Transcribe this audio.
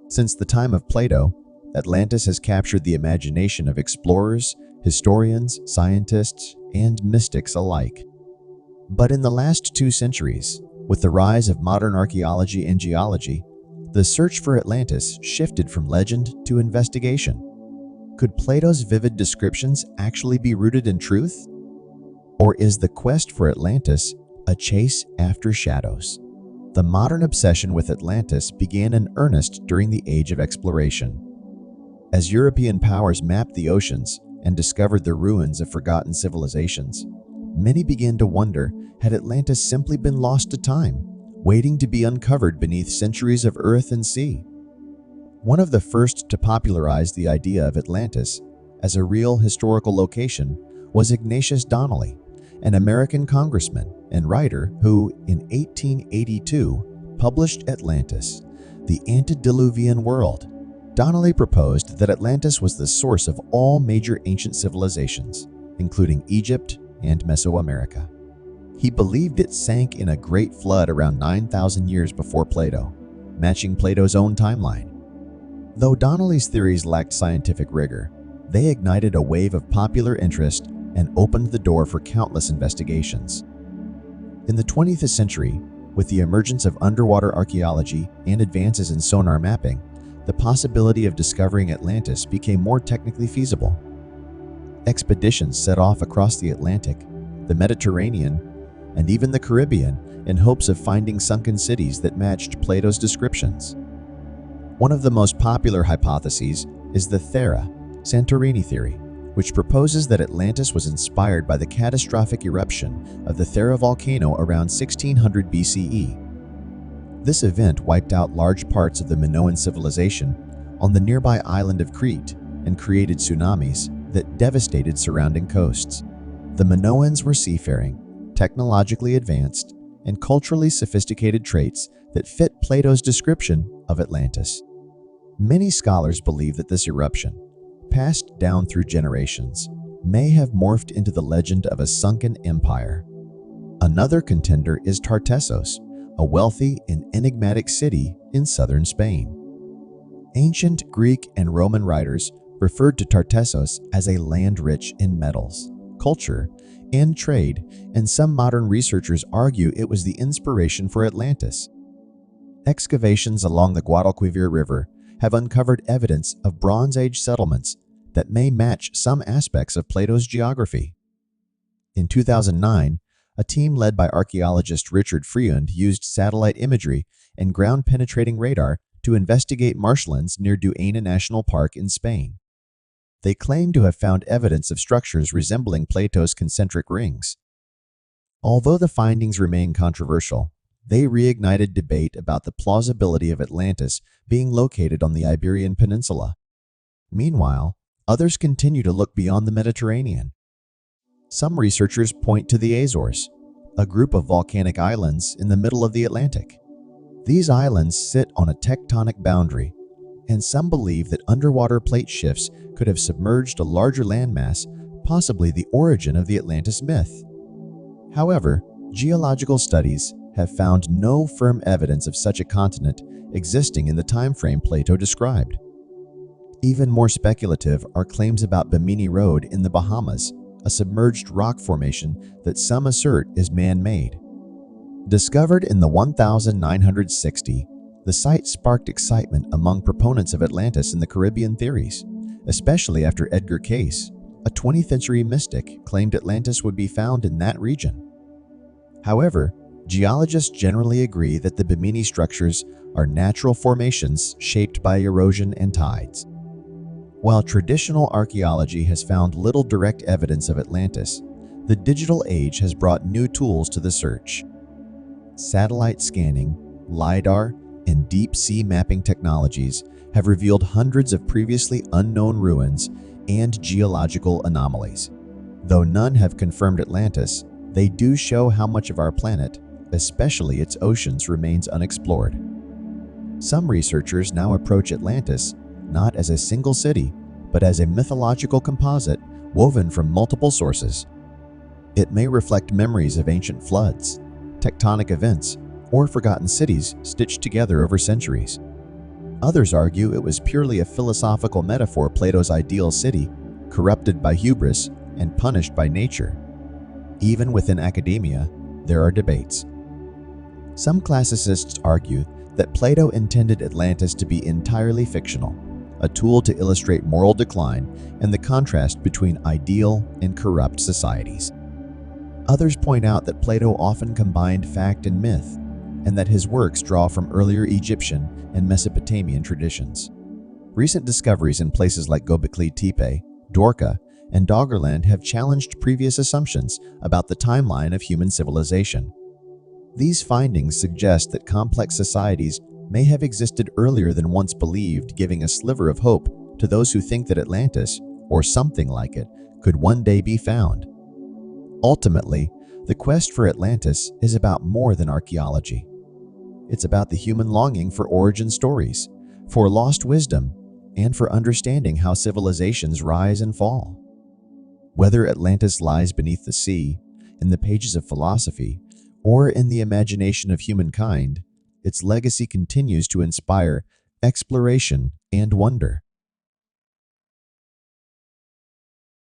Since the time of Plato, Atlantis has captured the imagination of explorers, historians, scientists, and mystics alike. But in the last 2 centuries, with the rise of modern archaeology and geology, the search for Atlantis shifted from legend to investigation. Could Plato's vivid descriptions actually be rooted in truth? Or is the quest for Atlantis a chase after shadows? The modern obsession with Atlantis began in earnest during the Age of Exploration. As European powers mapped the oceans and discovered the ruins of forgotten civilizations, many began to wonder, had Atlantis simply been lost to time, waiting to be uncovered beneath centuries of earth and sea? One of the first to popularize the idea of Atlantis as a real historical location was Ignatius Donnelly, an American congressman and writer who, in 1882, published Atlantis, the Antediluvian World. Donnelly proposed that Atlantis was the source of all major ancient civilizations, including Egypt and Mesoamerica. He believed it sank in a great flood around 9,000 years before Plato, matching Plato's own timeline. Though Donnelly's theories lacked scientific rigor, they ignited a wave of popular interest and opened the door for countless investigations. In the 20th century, with the emergence of underwater archaeology and advances in sonar mapping, the possibility of discovering Atlantis became more technically feasible. Expeditions set off across the Atlantic, the Mediterranean, and even the Caribbean in hopes of finding sunken cities that matched Plato's descriptions. One of the most popular hypotheses is the Thera-Santorini theory, which proposes that Atlantis was inspired by the catastrophic eruption of the Thera volcano around 1600 BCE. This event wiped out large parts of the Minoan civilization on the nearby island of Crete and created tsunamis that devastated surrounding coasts. The Minoans were seafaring, technologically advanced, and culturally sophisticated traits that fit Plato's description of Atlantis. Many scholars believe that this eruption, passed down through generations, may have morphed into the legend of a sunken empire. Another contender is Tartessos, a wealthy and enigmatic city in southern Spain. Ancient Greek and Roman writers referred to Tartessos as a land rich in metals, culture, and trade, and some modern researchers argue it was the inspiration for Atlantis. Excavations along the Guadalquivir River have uncovered evidence of Bronze Age settlements that may match some aspects of Plato's geography. In 2009, a team led by archaeologist Richard Freund used satellite imagery and ground-penetrating radar to investigate marshlands near Duena National Park in Spain. They claim to have found evidence of structures resembling Plato's concentric rings. Although the findings remain controversial, they reignited debate about the plausibility of Atlantis being located on the Iberian Peninsula. Meanwhile, others continue to look beyond the Mediterranean. Some researchers point to the Azores, a group of volcanic islands in the middle of the Atlantic. These islands sit on a tectonic boundary, and some believe that underwater plate shifts could have submerged a larger landmass, possibly the origin of the Atlantis myth. However, geological studies have found no firm evidence of such a continent existing in the time frame Plato described. Even more speculative are claims about Bimini Road in the Bahamas, a submerged rock formation that some assert is man-made. Discovered in the 1960, the site sparked excitement among proponents of Atlantis in the Caribbean theories, especially after Edgar Cayce, a 20th century mystic, claimed Atlantis would be found in that region. However, geologists generally agree that the Bimini structures are natural formations shaped by erosion and tides. While traditional archaeology has found little direct evidence of Atlantis, the digital age has brought new tools to the search. Satellite scanning, LiDAR, and deep-sea mapping technologies have revealed hundreds of previously unknown ruins and geological anomalies. Though none have confirmed Atlantis, they do show how much of our planet, especially its oceans, remains unexplored. Some researchers now approach Atlantis not as a single city, but as a mythological composite woven from multiple sources. It may reflect memories of ancient floods, tectonic events, or forgotten cities stitched together over centuries. Others argue it was purely a philosophical metaphor, Plato's ideal city, corrupted by hubris and punished by nature. Even within academia, there are debates. Some classicists argue that Plato intended Atlantis to be entirely fictional, a tool to illustrate moral decline and the contrast between ideal and corrupt societies. Others point out that Plato often combined fact and myth, and that his works draw from earlier Egyptian and Mesopotamian traditions. Recent discoveries in places like Göbekli Tepe, Dorka, and Doggerland have challenged previous assumptions about the timeline of human civilization. These findings suggest that complex societies may have existed earlier than once believed, giving a sliver of hope to those who think that Atlantis, or something like it, could one day be found. Ultimately, the quest for Atlantis is about more than archaeology. It's about the human longing for origin stories, for lost wisdom, and for understanding how civilizations rise and fall. Whether Atlantis lies beneath the sea, in the pages of philosophy, or in the imagination of humankind, its legacy continues to inspire exploration and wonder.